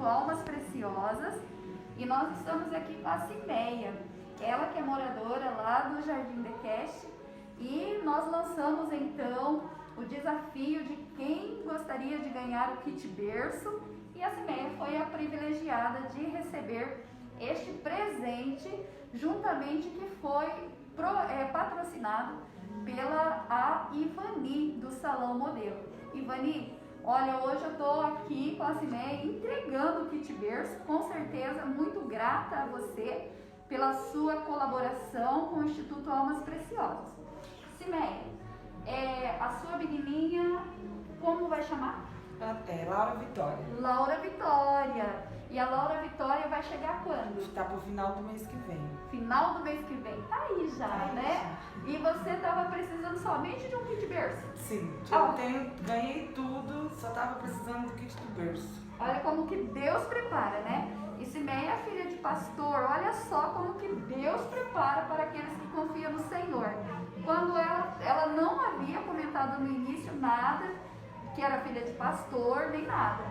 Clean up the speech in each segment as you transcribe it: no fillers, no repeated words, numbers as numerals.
Instituto Almas Preciosas, e nós estamos aqui com a Cimeia, ela que é moradora lá do Jardim de Queste, e nós lançamos então o desafio de quem gostaria de ganhar o kit berço, e a Cimeia foi a privilegiada de receber este presente, juntamente que foi patrocinado pela a Ivani do Salão Modelo. Ivani, olha, hoje eu estou aqui com a Cimeia entregando o kit berço, com certeza muito grata a você pela sua colaboração com o Instituto Almas Preciosas. Cimeia, a sua menininha, como vai chamar? Laura Vitória. Laura Vitória. E a Laura Vitória vai chegar quando? Está pro final do mês que vem. Final do mês que vem. Tá aí já, né? Já. E você estava precisando somente de um kit berço? Sim. Ganhei tudo, só estava precisando do kit do berço. Olha como que Deus prepara, né? E Cimeia é filha de pastor, olha só como que Deus prepara para aqueles que confiam no Senhor. Quando ela não havia comentado no início nada, que era filha de pastor, nem nada.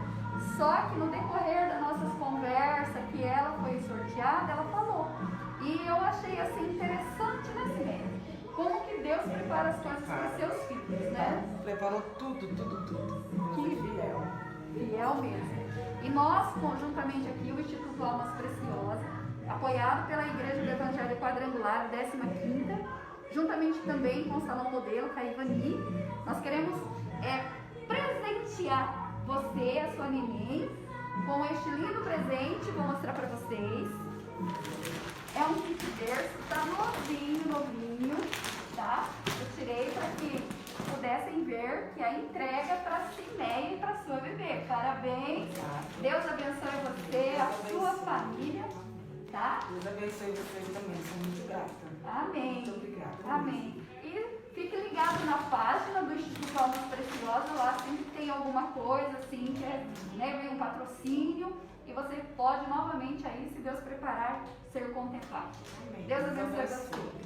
Só que no decorrer das nossas conversas, que ela foi sorteada, ela falou. E eu achei assim interessante, né, Cimeia? Como que Deus prepara as coisas para os seus filhos, né? Preparou tudo. Que fiel. Fiel mesmo. E nós, conjuntamente aqui, o Instituto Almas Preciosas, apoiado pela Igreja do Evangelho Quadrangular, 15ª, juntamente também com o Salão Modelo, com a Ivani, nós queremos presentear você, a sua neném, com este lindo presente. Vou mostrar para vocês. É um kit berço, tá novinho, tá? Eu tirei para que pudessem ver que a entrega para a Cimeia e para sua bebê. Parabéns. Deus abençoe você, a sua família, tá? Deus abençoe vocês também, sou muito grata. Amém. Muito obrigada. Amém. E fique ligado na página do Instituto Almas Preciosas, lá sempre tem alguma coisa assim, que vem um patrocínio, e você pode novamente aí, se Deus preparar, ser contemplado. Amém. Deus abençoe você.